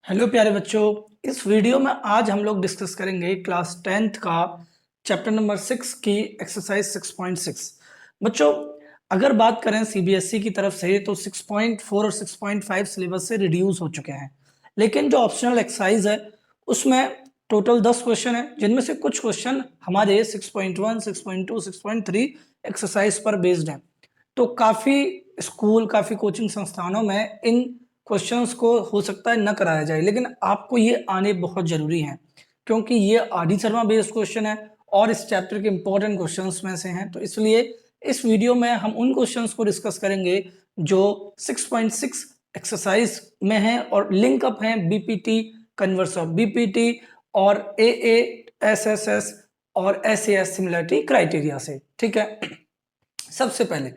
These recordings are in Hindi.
हेलो प्यारे बच्चों। इस वीडियो में आज हम लोग डिस्कस करेंगे क्लास 10th का चैप्टर नंबर 6 की एक्सरसाइज 6.6। बच्चों, अगर बात करें सीबीएसई की तरफ से तो 6.4 और 6.5 सिलेबस से रिड्यूस हो चुके हैं, लेकिन जो ऑप्शनल एक्सरसाइज है उसमें टोटल 10 क्वेश्चन है, जिनमें से कुछ क्वेश्चन हमारे 6.1, 6.2, 6.3 एक्सरसाइज पर बेस्ड हैं। तो काफ़ी स्कूल, काफ़ी कोचिंग संस्थानों में इन क्वेश्चंस को हो सकता है न कराया जाए, लेकिन आपको ये आने बहुत ज़रूरी हैं, क्योंकि ये आदि शर्मा बेस्ड क्वेश्चन है और इस चैप्टर के इंपॉर्टेंट क्वेश्चंस में से हैं। तो इसलिए इस वीडियो में हम उन क्वेश्चंस को डिस्कस करेंगे जो 6.6 एक्सरसाइज में हैं और लिंक अप हैं बीपीटी, कन्वर्स ऑफ बीपीटी और एएएसएसएस और एसएएस सिमिलरिटी क्राइटेरिया से। ठीक है, सबसे पहले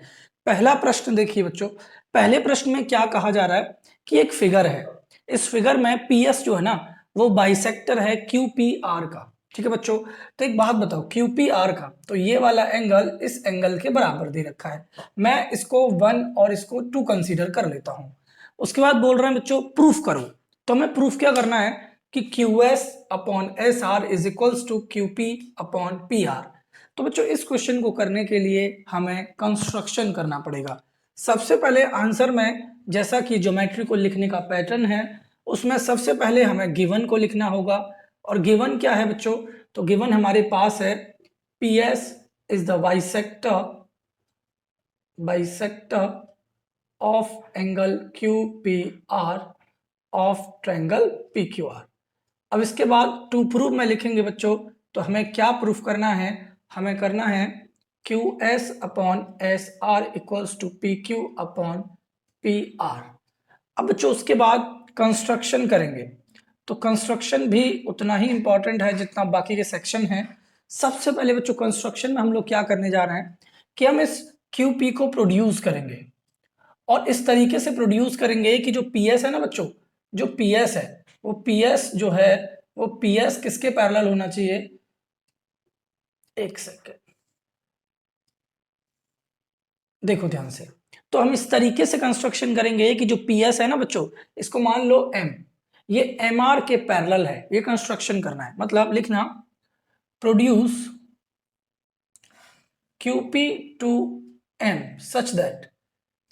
पहला प्रश्न देखिए बच्चों। पहले प्रश्न में क्या कहा जा रहा है कि एक फिगर है, इस फिगर में पीएस जो है ना वो बाइसेक्टर है क्यूपीआर का। ठीक है बच्चों, तो एक बात बताओ, क्यूपीआर का तो ये वाला एंगल इस एंगल के बराबर दे रखा है, मैं इसको 1 और इसको 2 कंसीडर कर लेता हूं। उसके बाद बोल रहे हैं बच्चों प्रूफ करो, तो हमें प्रूफ क्या करना है कि Q S upon S R is equals to Q P upon P R. तो बच्चों इस क्वेश्चन को करने के लिए हमें कंस्ट्रक्शन करना पड़ेगा। सबसे पहले आंसर में जैसा कि ज्योमेट्री को लिखने का पैटर्न है उसमें सबसे पहले हमें गिवन को लिखना होगा। और गिवन क्या है बच्चों, तो गिवन हमारे पास है P S is the bisector of angle Q P R of triangle P Q R. अब इसके बाद टू प्रूव में लिखेंगे बच्चों, तो हमें क्या प्रूफ करना है, हमें करना है Q S upon S R equals to P Q upon P R. अब बच्चों उसके बाद कंस्ट्रक्शन करेंगे, तो कंस्ट्रक्शन भी उतना ही इंपॉर्टेंट है जितना बाकी के सेक्शन हैं। सबसे पहले बच्चों कंस्ट्रक्शन में हम लोग क्या करने जा रहे हैं कि हम इस क्यू पी को प्रोड्यूस करेंगे, और इस तरीके से प्रोड्यूस करेंगे कि जो पीएस है ना बच्चों, जो पीएस है वो पीएस जो है वो पीएस किसके पैरेलल होना चाहिए, एक सेकेंड देखो ध्यान से। तो हम इस तरीके से कंस्ट्रक्शन करेंगे कि जो पीएस है ना बच्चों, इसको मान लो एम, ये एम आर के पैरेलल है, ये कंस्ट्रक्शन करना है। मतलब लिखना produce QP to M such that,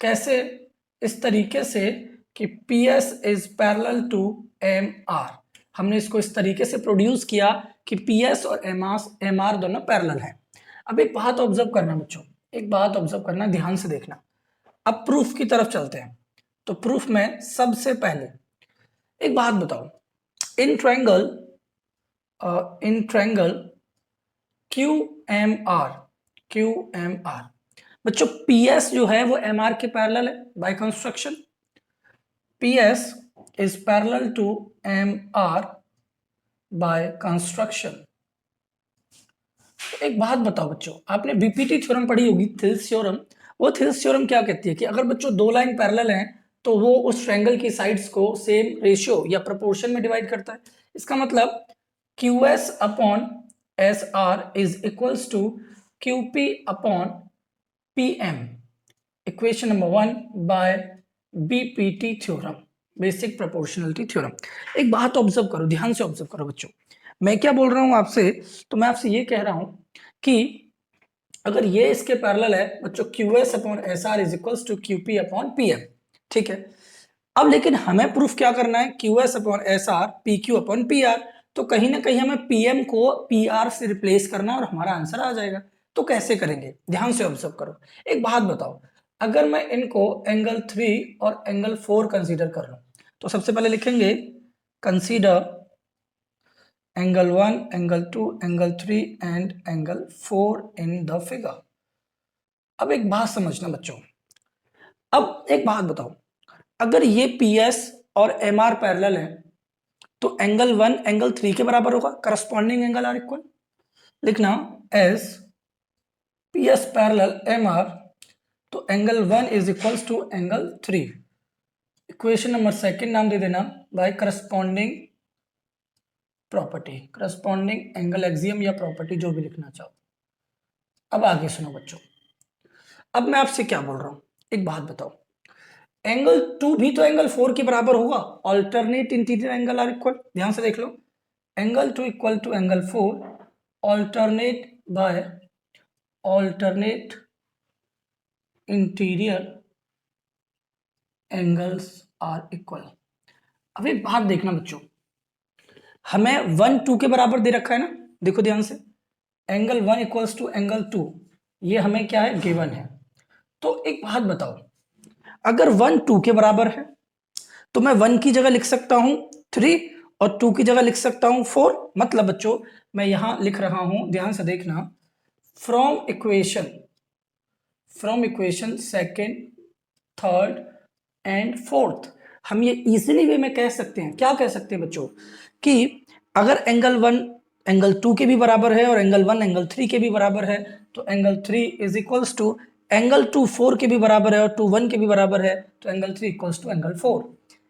कैसे, इस तरीके से कि P S is parallel to M R. हमने इसको इस तरीके से प्रोड्यूस किया कि पी एस और एम आर दोनों पैरेलल हैं। अब एक बात ऑब्जर्व करना बच्चों, एक बात ऑब्जर्व करना, ध्यान से देखना। अब प्रूफ की तरफ चलते हैं। तो प्रूफ में सबसे पहले एक बात बताओ, in triangle Q M R, Q M R बच्चों, पीएस जो है वो एमआर के पैरेलल है by construction. PS is parallel to MR by construction. एक बात बताओ बच्चों, आपने बीपीटी थ्योरम पढ़ी होगी, थिल्स थ्योरम। वो थिल्स थ्योरम क्या कहती है कि अगर बच्चों दो लाइन पैरेलल हैं तो वो उस ट्रायंगल की साइड्स को सेम रेशियो या प्रोपोर्शन में डिवाइड करता है। इसका मतलब Q S upon S R is equals to Q P upon P M, equation number 1 by BPT theorem, basic proportionality theorem. एक बात ऑब्जर्व करो, ध्यान से ऑब्जर्व करो बच्चों, मैं क्या बोल रहा हूं आपसे, तो मैं आपसे ये कह रहा हूं कि अगर ये इसके पैरेलल है बच्चों, Q S upon S R is equals to Q P upon P M. ठीक है, अब लेकिन हमें प्रूफ क्या करना है, Q S upon S R P Q upon P R. तो कहीं ना कहीं हमें पीएम को पी आर से रिप्लेस करना और हमारा आंसर आ जाएगा। तो कैसे करेंगे, ध्यान से ऑब्जर्व करो। एक बात बताओ, अगर मैं इनको एंगल 3 और एंगल 4 कंसीडर कर लूं, तो सबसे पहले लिखेंगे consider angle 1, angle 2, angle 3 and angle 4 in the figure. अब एक बात समझना बच्चों, अब एक बात बताओ, अगर ये पी एस और एम आर पैरेलल है तो एंगल 1 एंगल 3 के बराबर होगा, करस्पॉन्डिंग एंगल आर इक्वल। लिखना as P S parallel M R, तो angle 1 is equals to angle 3। Equation number second नाम दे देना by corresponding property, corresponding angle axiom या प्रॉपर्टी, जो भी लिखना चाहो। अब आगे सुनो बच्चों, अब मैं आपसे क्या बोल रहा हूं, एक बात बताओ, एंगल 2 भी तो एंगल 4 के बराबर होगा, alternate interior angle are equal, ध्यान से देख लो, angle 2 equal to angle 4, alternate by alternate interior angles are equal. अब एक बात देखना बच्चों, हमें 1 2 के बराबर दे रखा है ना, देखो ध्यान से, एंगल 1 इक्वल्स टू एंगल 2, ये हमें क्या है, गिवन है। तो एक बात बताओ, अगर 1 2 के बराबर है तो मैं 1 की जगह लिख सकता हूं 3 और 2 की जगह लिख सकता हूं 4। मतलब बच्चों मैं यहां लिख रहा हूं, ध्यान से देखना, from equation second, third and fourth, हम ये इजीली वे में कह सकते हैं, क्या कह सकते हैं बच्चों, कि अगर एंगल 1 एंगल 2 के भी बराबर है और एंगल 1 एंगल 3 के भी बराबर है, तो angle 3 is equals to angle 2 4 के भी बराबर है और 2 1 के भी बराबर है, तो एंगल 3 इक्वल्स टू एंगल 4।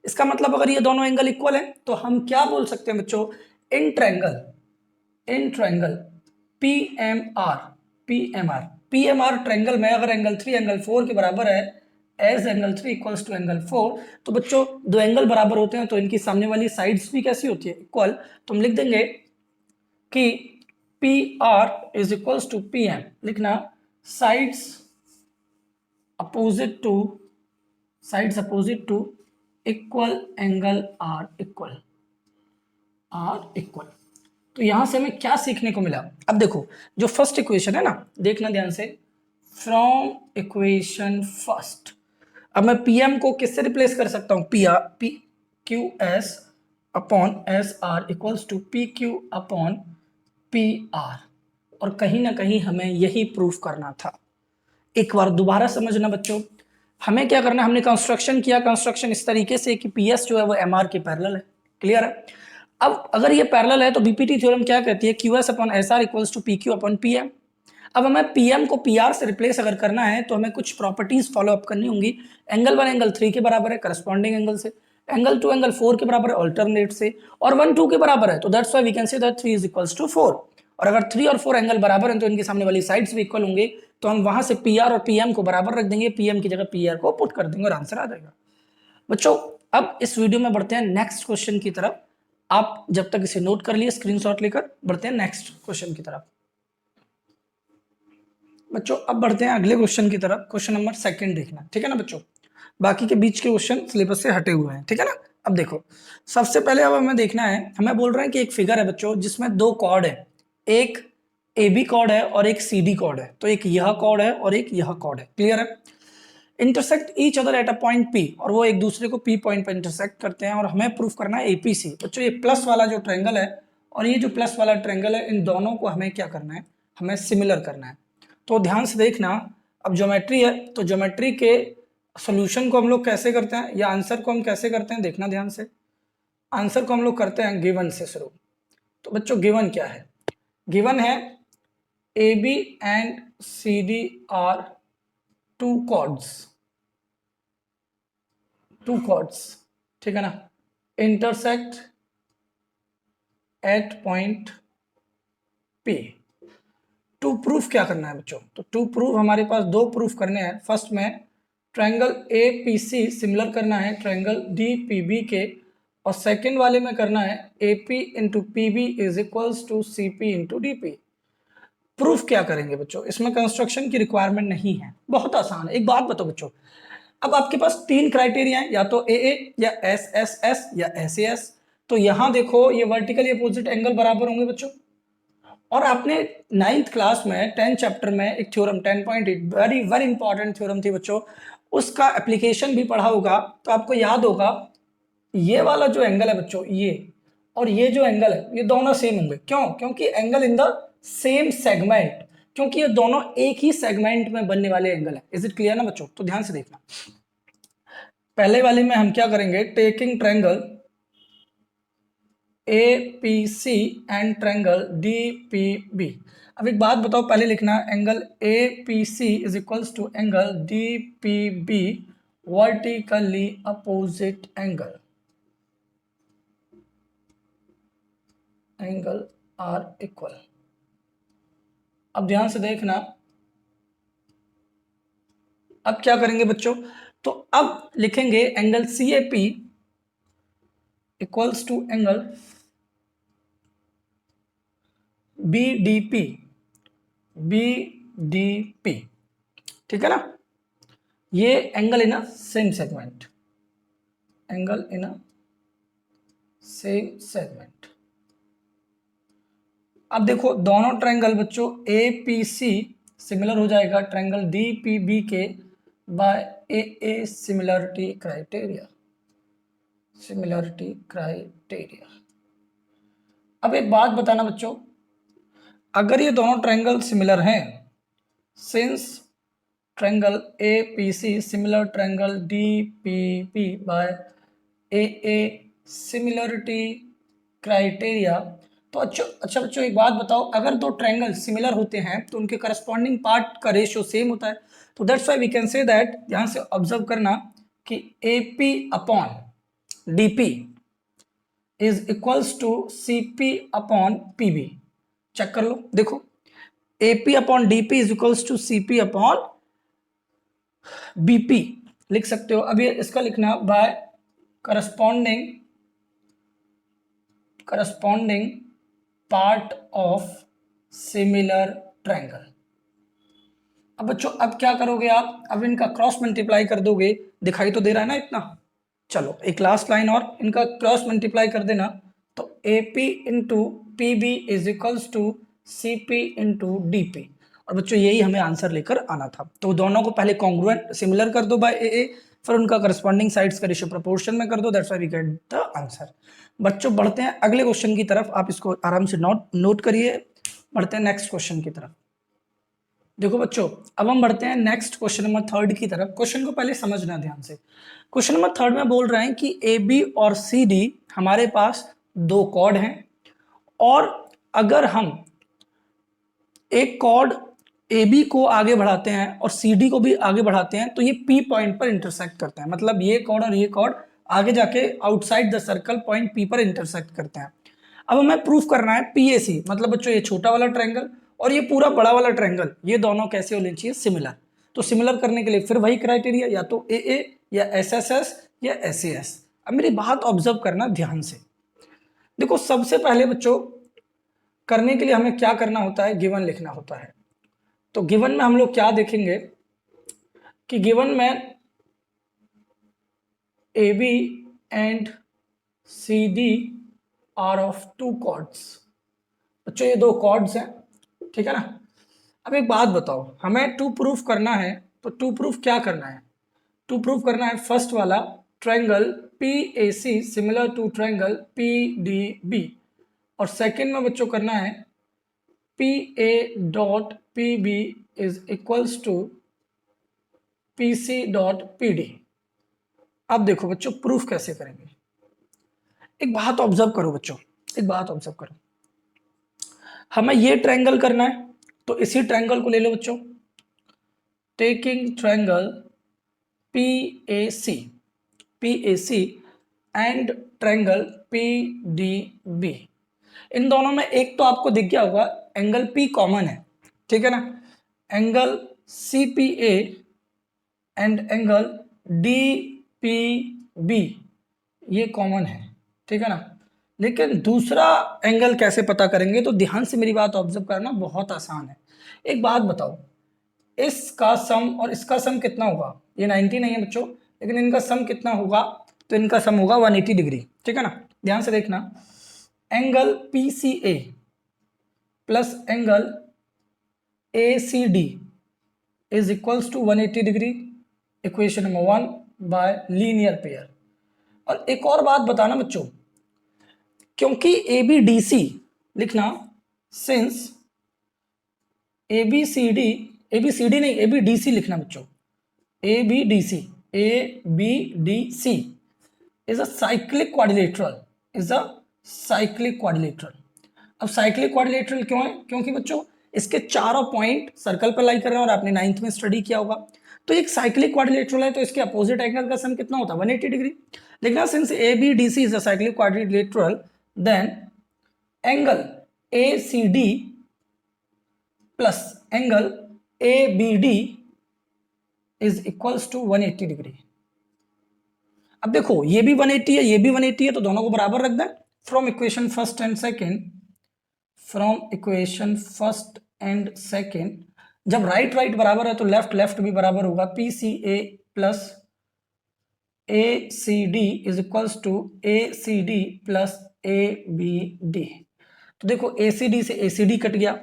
इसका मतलब अगर ये दोनों एंगल इक्वल है तो हम क्या बोल सकते हैं बच्चों, इन ट्रायंगल पीएमआर ट्रायंगल में अगर एंगल 3 एंगल 4 के बराबर है, as angle 3 equals to angle 4, तो बच्चों दो एंगल बराबर होते हैं तो इनकी सामने वाली साइड्स भी कैसी होती है, इक्वल। तो हम लिख देंगे कि P R is equals to P M, लिखना sides opposite to equal angle are equal. तो यहां से हमें क्या सीखने को मिला, अब देखो जो फर्स्ट इक्वेशन है ना, देखना ध्यान से, फ्रॉम इक्वेशन फर्स्ट, अब मैं पीएम को किससे रिप्लेस कर सकता हूं, P Q S upon S R equals to P Q upon P R, और कहीं ना कहीं हमें यही प्रूफ करना था। एक बार दोबारा समझना बच्चों, हमें क्या करना है, हमने कंस्ट्रक्शन किया, कंस्ट्रक्शन इस तरीके से कि पीएस जो है वो एमआर के पैरेलल है, क्लियर है। अब अगर ये पैरेलल है तो बीपीटी थ्योरम क्या कहती है, QS upon SR equals to PQ upon PM. अब हमें पीएम को पीआर से रिप्लेस अगर करना है तो हमें कुछ प्रॉपर्टीज फॉलो अप करनी होंगी, एंगल 1 एंगल 3 के बराबर है करस्पॉन्डिंग एंगल से, एंगल 2 एंगल 4 के बराबर है अल्टरनेट से, और 1 2 के बराबर है, तो that's why we can say that 3 is equals to 4। और अगर 3 और 4 एंगल बराबर हैं तो इनके सामने वाली साइड्स भी इक्वल होंगे, तो हम वहां से पीआर और पीएम को बराबर रख देंगे, पीएम की जगह पीआर को पुट कर देंगे और आंसर आ जाएगा। बच्चों अब इस वीडियो में बढ़ते हैं नेक्स्ट क्वेश्चन की तरफ, आप जब तक इसे नोट कर लिए स्क्रीनशॉट लेकर बढ़ते हैं नेक्स्ट क्वेश्चन की तरफ। बच्चों अब बढ़ते हैं अगले क्वेश्चन की तरफ, क्वेश्चन नंबर सेकंड देखना, ठीक है ना बच्चों, बाकी के बीच के क्वेश्चन सिलेबस से हटे हुए हैं, ठीक है ना। अब देखो सबसे पहले अब हमें देखना है, हमें बोल रहे हैं कि एक फिगर है बच्चों जिसमें दो कॉर्ड है, एक ए बी कॉर्ड है और एक सी डी कॉर्ड है, तो एक यह कॉर्ड है और एक यह कॉर्ड है, क्लियर है। Intersect each other at a point P, और वो एक दूसरे को पी पॉइंट पर इंटरसेक्ट करते हैं, और हमें प्रूफ करना है एपीसी। बच्चों ये प्लस वाला जो ट्रायंगल है और ये जो प्लस वाला ट्रायंगल है, इन दोनों को हमें क्या करना है, हमें सिमिलर करना है। तो ध्यान से देखना, अब ज्योमेट्री है तो ज्योमेट्री के सोल्यूशन को हम लोग कैसे करते हैं या आंसर को हम कैसे करते हैं, देखना ध्यान से, आंसर को हम लोग करते हैं गिवन से शुरू। तो बच्चों गिवन क्या है, गिवन है A B and C D are two chords, ठीक है ना, intersect at point P. To proof क्या करना है बच्चों, तो टू प्रूफ हमारे पास दो प्रूफ करने हैं, फर्स्ट में triangle A P C similar करना है ट्रायंगल डी पी बी के, और सेकेंड वाले में करना है A P into P B is equals to C P into D P. Proof क्या करेंगे बच्चों, इसमें कंस्ट्रक्शन की रिक्वायरमेंट नहीं है, बहुत आसान है। एक बात बताओ बच्चों, अब आपके पास तीन क्राइटेरिया है, या तो ए या एस या एस। तो यहां देखो ये वर्टिकली अपोजिट एंगल बराबर होंगे बच्चों, और आपने नाइन्थ क्लास में 10th चैप्टर में एक theorem 10.8 very very important theorem थी बच्चों, उसका एप्लीकेशन भी पढ़ा होगा, तो आपको याद होगा ये वाला जो एंगल है बच्चों, ये और ये जो एंगल है ये दोनों सेम होंगे, क्यों, क्योंकि angle in the same segment, क्योंकि ये दोनों एक ही सेगमेंट में बनने वाले एंगल है। इज इट क्लियर ना बच्चों, तो ध्यान से देखना, पहले वाले में हम क्या करेंगे, taking triangle APC and triangle DPB। अब एक बात बताओ, पहले लिखना angle APC is equals to angle DPB vertically opposite angle are equal. अब ध्यान से देखना, अब क्या करेंगे बच्चों, तो अब लिखेंगे angle CAP equals to angle BDP, ठीक है ना। ये angle in a same segment, angle in a same segment. अब देखो दोनों ट्रायंगल बच्चों APC सिमिलर हो जाएगा ट्रायंगल DPB के by AA similarity criteria, similarity criteria. अब एक बात बताना बच्चों, अगर ये दोनों ट्रायंगल सिमिलर हैं, since triangle APC similar triangle DPP by AA similarity criteria, तो अच्छा बच्चों एक बात बताओ, अगर दो ट्रायंगल सिमिलर होते हैं तो उनके करस्पॉन्डिंग पार्ट का रेशियो सेम होता है। तो that's why we can say that, यहां से ऑब्जर्व करना कि AP upon DP is equals to CP upon PB। Check कर लो, देखो AP upon DP is equals to CP upon BP लिख सकते हो। अब ये इसका लिखना by corresponding part of similar triangle. अब बच्चों अब क्या करोगे आप, अब इनका क्रॉस मल्टीप्लाई कर दोगे, दिखाई तो दे रहा है ना इतना। चलो एक लास्ट लाइन और, इनका क्रॉस मल्टीप्लाई कर देना, तो AP into PB is equals to CP into DP। और बच्चों यही हमें आंसर लेकर आना था। तो दोनों को पहले कॉन्ग्रुएंट सिमिलर कर दो बाय AA, फिर उनका करस्पॉन्डिंग साइड्स का रेशियो प्रोपोर्शन में कर दो, that's why we get the answer. बच्चों बढ़ते हैं अगले क्वेश्चन की तरफ, आप इसको आराम से नोट करिए। बढ़ते हैं नेक्स्ट क्वेश्चन की तरफ। देखो बच्चों अब हम बढ़ते हैं नेक्स्ट क्वेश्चन नंबर 3 की तरफ। क्वेश्चन को पहले समझना ध्यान से। क्वेश्चन नंबर 3 में बोल रहे हैं कि AB और CD हमारे पास दो कॉर्ड हैं, और अगर हम एक कॉर्ड AB को आगे बढ़ाते हैं और CD को भी आगे बढ़ाते हैं तो ये P पॉइंट पर इंटरसेक्ट करते हैं। मतलब ये कॉर्ड और ये कॉर्ड आगे जाके outside the circle point P पर इंटरसेक्ट करते हैं। अब हमें प्रूफ करना है PAC, मतलब बच्चों ये छोटा वाला ट्रायंगल और ये पूरा बड़ा वाला ट्रायंगल, ये दोनों कैसे होने चाहिए, सिमिलर। तो सिमिलर करने के लिए फिर वही क्राइटेरिया, या तो AA या SSS या SAS। अब मेरी बात ऑब्जर्व करना ध्यान से। देखो सबसे पहले बच्चों करने के लिए हमें क्या करना होता है, गिवन लिखना होता है। तो गिवन में हम लोग क्या देखेंगे कि गिवन में AB and CD are of two chords. बच्चों ये दो कॉर्ड्स हैं, ठीक है ना। अब एक बात बताओ, हमें टू प्रूफ करना है, तो टू प्रूफ क्या करना है, टू प्रूफ करना है फर्स्ट वाला triangle PAC similar to triangle PDB, और सेकंड में बच्चों करना है PA dot PB is equals to PC dot PD। अब देखो बच्चों प्रूफ कैसे करेंगे, एक बात ऑब्जर्व करो बच्चों, एक बात ऑब्जर्व करो। हमें ये ट्रायंगल करना है, तो इसी ट्रायंगल को ले लो बच्चों, taking triangle PAC and triangle PDB। इन दोनों में एक तो आपको दिख गया होगा एंगल P कॉमन है, ठीक है ना। Angle CPA and angle DPB ये कॉमन है, ठीक है ना। लेकिन दूसरा एंगल कैसे पता करेंगे, तो ध्यान से मेरी बात ऑब्जर्व करना, बहुत आसान है। एक बात बताओ, इसका सम और इसका सम कितना होगा, ये 90 नहीं है बच्चों, लेकिन इनका सम कितना होगा, तो इनका सम होगा 180 डिग्री, ठीक है ना। ध्यान से देखना, angle PCA plus angle ACD is equals to 180 degree, equation number 1 by linear pair. और एक और बात बताना बच्चों, क्योंकि ABDC लिखना, सिंस ABCD नहीं ABDC लिखना बच्चों, ABDC is a cyclic quadrilateral, is a cyclic quadrilateral. अब साइक्लिक क्वाड्रिलेटरल क्यों है, क्योंकि बच्चों इसके चारों पॉइंट सर्कल पर लाई कर रहे हैं, और आपने 9th में स्टडी किया होगा। तो एक साइक्लिक क्वाड्रिलेटरल है, तो इसके अपोजिट एंगल का सम कितना होता है, 180 डिग्री। लेकिन since ABDC is a cyclic quadrilateral, then angle ACD plus angle ABD is equals to 180 degree. अब देखो ये भी 180 है, ये भी 180 है, तो दोनों को बराबर रख दें। From equation first and second, from equation first and second, जब राइट राइट बराबर है तो लेफ्ट लेफ्ट भी बराबर होगा। P C A plus A C D is equals to A C D plus A B D. तो देखो ए सी डी से ए सी डी कट गया,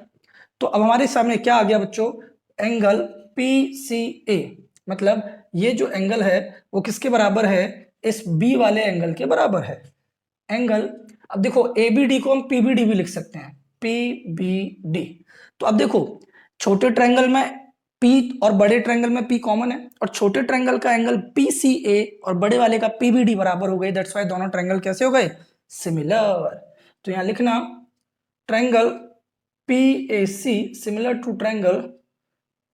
तो अब हमारे सामने क्या आ गया बच्चों, एंगल पी सी ए, मतलब ये जो एंगल है वो किसके बराबर है, इस बी वाले एंगल के बराबर है। एंगल, अब देखो ए बी डी को हम पी बी डी भी लिख सकते हैं, पी बी डी। तो अब देखो छोटे ट्रायंगल में P और बड़े ट्रायंगल में P कॉमन है, और छोटे ट्रायंगल का एंगल PCA और बड़े वाले का PBD बराबर हो गए, दैट्स व्हाई दोनों ट्रायंगल कैसे हो गए, सिमिलर। तो यहां लिखना triangle PAC similar to triangle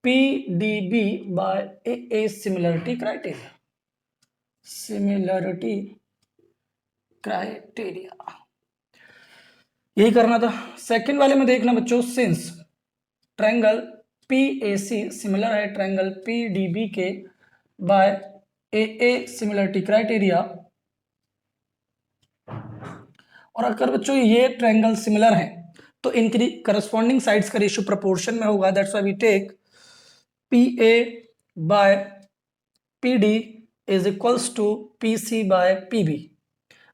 PDB by AA similarity criteria, similarity criteria, यही करना था। सेकंड वाले में देखना बच्चों, सिंस ट्रायंगल PAC सिमिलर है ट्रायंगल PDB के बाय AA सिमिलरिटी क्राइटेरिया, और अगर बच्चों ये ट्रायंगल सिमिलर है तो इनकी करस्पॉन्डिंग साइड्स का रेशियो प्रोपोर्शन में होगा, that's why we take PA by PD is equals to PC by PB।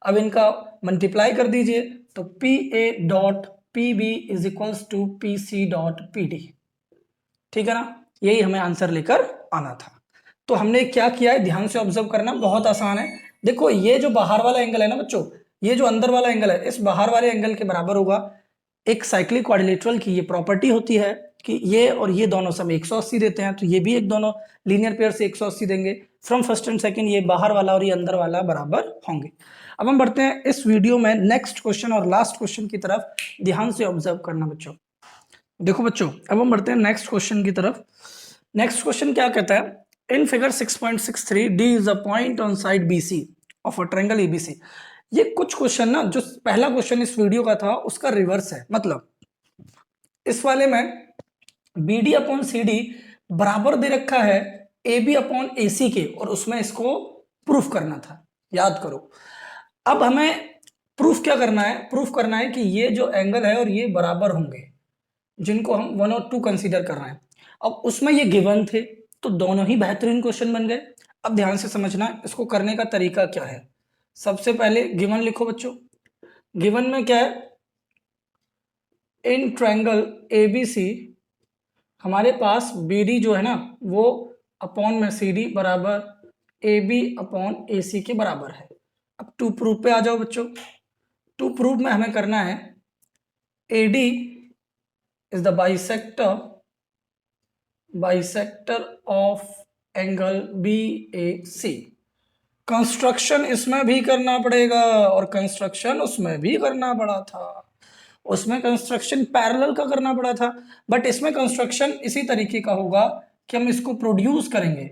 अब इनका मल्टीप्लाई कर दीजिए तो PA dot PB is equals to PC dot PD, ठीक है ना, यही हमें आंसर लेकर आना था। तो हमने क्या किया है, ध्यान से ऑब्जर्व करना, बहुत आसान है। देखो ये जो बाहर वाला एंगल है ना बच्चों, ये जो अंदर वाला एंगल है, इस बाहर वाले एंगल के बराबर होगा। एक साइक्लिक क्वाड्रिलेटरल की ये प्रॉपर्टी होती है कि ये और ये दोनों सब 180 देते हैं, तो ये भी एक दोनों लीनियर पेयर से 180 देंगे। फ्रॉम फर्स्ट एंड सेकंड ये बाहर वाला और ये अंदर वाला बराबर होंगे। अब हम बढ़ते हैं इस वीडियो में नेक्स्ट क्वेश्चन और लास्ट क्वेश्चन की तरफ, ध्यान से ऑब्जर्व करना बच्चों। देखो बच्चों अब हम बढ़ते हैं नेक्स्ट क्वेश्चन की तरफ। नेक्स्ट क्वेश्चन क्या कहता है, in figure 6.63 D is a point on side BC of a triangle ABC। ये कुछ क्वेश्चन ना, जो पहला क्वेश्चन इस वीडियो का था उसका रिवर्स है, मतलब इस वाले में BD अपॉन CD बराबर दे रखा है AB अपॉन AC के, और उसमें इसको प्रूफ करना था, याद करो। अब हमें प्रूफ क्या करना है, प्रूफ करना है कि ये जो एंगल है और ये बराबर होंगे, जिनको हम 1 और 2 कंसीडर कर रहे हैं। अब उसमें ये गिवन थे, तो दोनों ही बेहतरीन क्वेश्चन बन गए। अब ध्यान से समझना इसको करने का तरीका क्या है। सबसे पहले गिवन लिखो बच्चों। गिवन में क्या है, इन ट्रायंगल ABC हमारे पास BD जो है ना वो अपॉन में CD बराबर AB अपॉन AC के बराबर है। अब टू प्रूफ पे आ जाओ बच्चों। टू प्रूफ में हमें करना है AD is the bisector of angle BAC। Construction इसमें भी करना पड़ेगा और कंस्ट्रक्शन उसमें भी करना पड़ा था। उसमें कंस्ट्रक्शन पैरेलल का करना पड़ा था, बट इसमें कंस्ट्रक्शन इसी तरीके का होगा कि हम इसको प्रोड्यूस करेंगे,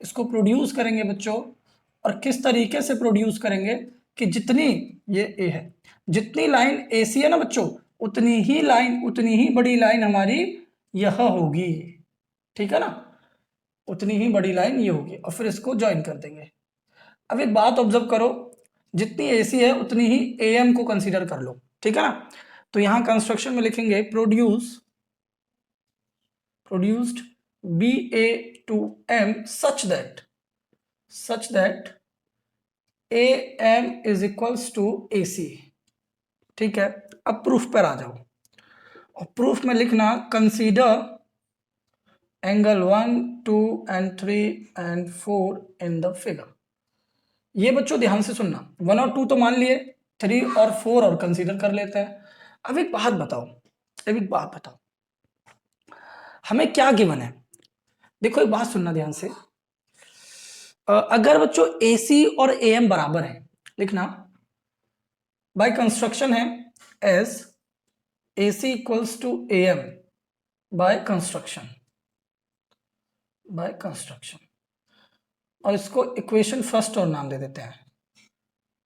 इसको प्रोड्यूस करेंगे बच्चों। और किस तरीके से प्रोड्यूस करेंगे कि जितनी ये ए है, जितनी लाइन AC है ना बच्चों, उतनी ही लाइन, उतनी ही बड़ी लाइन हमारी यह होगी, ठीक है ना, उतनी ही बड़ी लाइन ये होगी, और फिर इसको ज्वाइन कर देंगे। अब एक बात ऑब्जर्व करो, जितनी AC है उतनी ही AM को कंसीडर कर लो, ठीक है ना। तो यहां कंस्ट्रक्शन में लिखेंगे produced BA to M such that AM is equals to AC, ठीक है। अब प्रूफ पर आ जाओ, और प्रूफ में लिखना consider angle 1, 2 and 3 and 4 in the figure। ये बच्चों ध्यान से सुनना, 1 और 2 तो मान लिए, 3 और 4 और कंसीडर कर लेते हैं। अब एक बात बताओ, हमें क्या गिवन है। देखो एक बात सुनना ध्यान से, अगर बच्चों AC और AM बराबर है, लिखना बाय कंस्ट्रक्शन है as AC equals to AM by construction, और इसको इक्वेशन फर्स्ट और नाम दे देते हैं,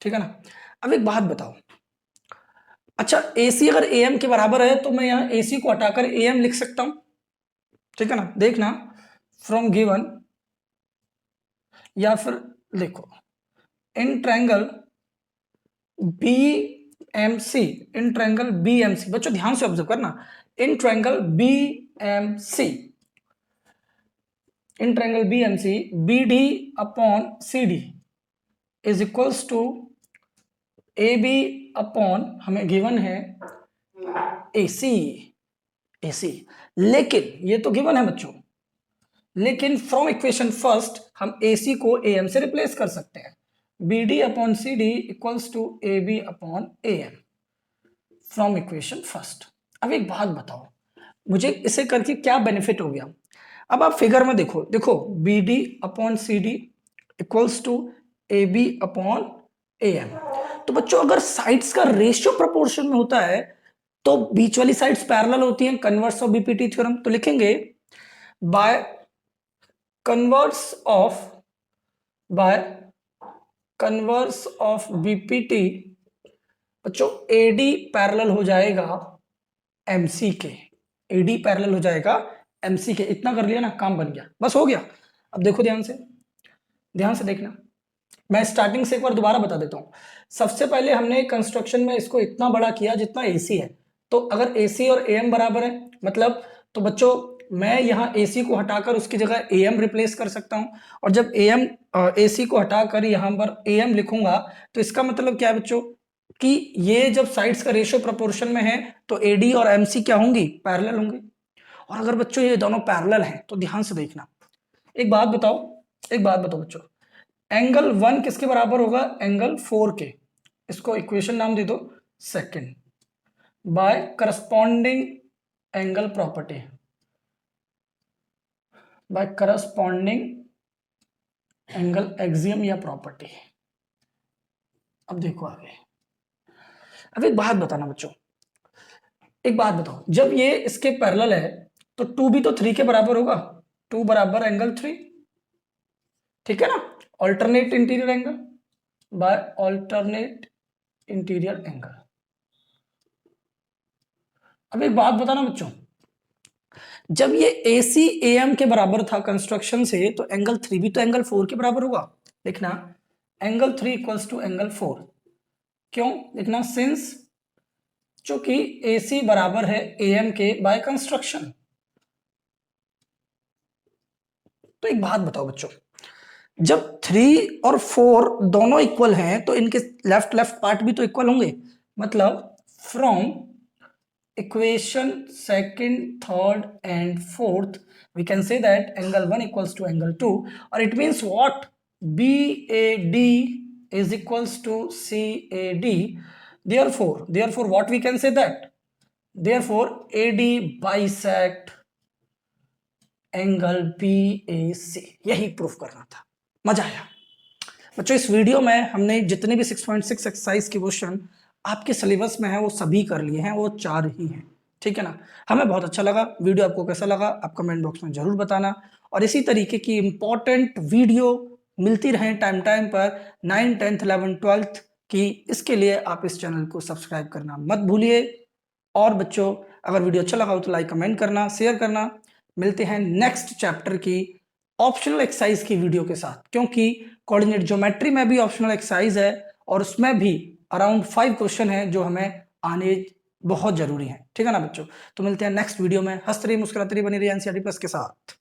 ठीक है ना। अब एक बात बताओ, अच्छा AC अगर AM के बराबर है तो मैं यहाँ AC को हटाकर AM लिख सकता हूं, ठीक है ना। देखना फ्रॉम गिवन, या फिर देखो in triangle B M C, in triangle B M C, बच्चों ध्यान से ऑब्जर्व करना, in triangle B M C, in triangle B M C, B D upon C D is equals to A B upon, हमें गिवन है ए सी, ए सी। लेकिन ये तो गिवन है बच्चों, लेकिन फ्रॉम इक्वेशन फर्स्ट हम ए सी को ए एम से रिप्लेस कर सकते हैं, B D upon C D equals to A B upon A M from equation first. अब एक बात बताओ, मुझे इसे करके क्या बेनिफिट हो गया? अब आप फिगर में देखो, देखो B D upon C D equals to A B upon A M. तो बच्चों अगर साइड्स का रेशियो प्रोपोर्शन में होता है तो बीच वाली साइड्स पैरेलल होती हैं, कन्वर्स ऑफ बीपीटी थ्योरम। तो लिखेंगे बाय कन्वर्स ऑफ बीपीटी, बच्चों एडी पैरेलल हो जाएगा एमसी के, एडी पैरेलल हो जाएगा एमसी के। इतना कर लिया ना, काम बन गया, बस हो गया। अब देखो ध्यान से देखना, मैं स्टार्टिंग से एक बार दोबारा बता देता हूं। सबसे पहले हमने कंस्ट्रक्शन में इसको इतना बड़ा किया जितना एसी है, तो अगर एसी और एएम बराबर है मतलब, तो बच्चों मैं यहाँ एसी को हटाकर उसकी जगह एएम रिप्लेस कर सकता हूं, और जब एएम एसी को हटाकर यहाँ पर एएम लिखूंगा तो इसका मतलब क्या है बच्चों कि ये जब साइड्स का रेशियो प्रोपोर्शन में है तो एडी और एमसी क्या होंगी? पैरेलल होंगे। और अगर बच्चों ये दोनों पैरेलल हैं तो ध्यान से देखना, एक बात बताओ बच्चों, एंगल 1 किसके बराबर होगा? एंगल 4 के। इसको इक्वेशन नाम दे दो second, by corresponding angle property, by corresponding angle axiom या प्रॉपर्टी। अब देखो आगे, अब एक बात बताना बच्चों, एक बात बताओ, जब ये इसके पैरेलल है तो 2 भी तो 3 के बराबर होगा, 2 बराबर एंगल 3, ठीक है ना? Alternate interior angle by alternate interior angle. अब एक बात बताना बच्चों, जब ये AC AM के बराबर था कंस्ट्रक्शन से, तो एंगल 3 भी तो एंगल 4 के बराबर होगा। लिखना एंगल 3 इक्वल्स टू एंगल 4, क्यों लिखना? सिंस चूंकि AC बराबर है AM के बाय कंस्ट्रक्शन। तो एक बात बताओ बच्चों, जब 3 और 4 दोनों इक्वल हैं तो इनके लेफ्ट पार्ट भी तो इक्वल होंगे, मतलब from equation second, third and fourth we can say that angle 1 equals to angle 2, or it means what? BAD is equals to CAD. Therefore what we can say that? Therefore AD bisect angle BAC। यही प्रूफ करना था। मजा आया बच्चों? इस वीडियो में हमने जितने भी 6.6 एक्सरसाइज के क्वेश्चन आपके सिलेबस में है वो सभी कर लिए हैं, वो 4 ही हैं, ठीक है ना? हमें बहुत अच्छा लगा। वीडियो आपको कैसा लगा आप कमेंट बॉक्स में जरूर बताना, और इसी तरीके की इंपॉर्टेंट वीडियो मिलती रहें टाइम पर 9th 10th 11th 12th की। इसके लिए आप इस चैनल को सब्सक्राइब करना मत भूलिए। और बच्चों अगर वीडियो अच्छा लगा हो तो लाइक कमेंट करना, शेयर करना। मिलते हैं नेक्स्ट चैप्टर की ऑप्शनल एक्सरसाइज की वीडियो के साथ, क्योंकि कोऑर्डिनेट ज्योमेट्री में भी ऑप्शनल एक्सरसाइज है और उसमें भी अराउंड 5 क्वेश्चन है जो हमें आने बहुत जरूरी है, ठीक है ना बच्चों? तो मिलते हैं नेक्स्ट वीडियो में। हंसते रहिए, मुस्कुराते रहिए, बने रहिए एनसीईआरटी प्लस के साथ।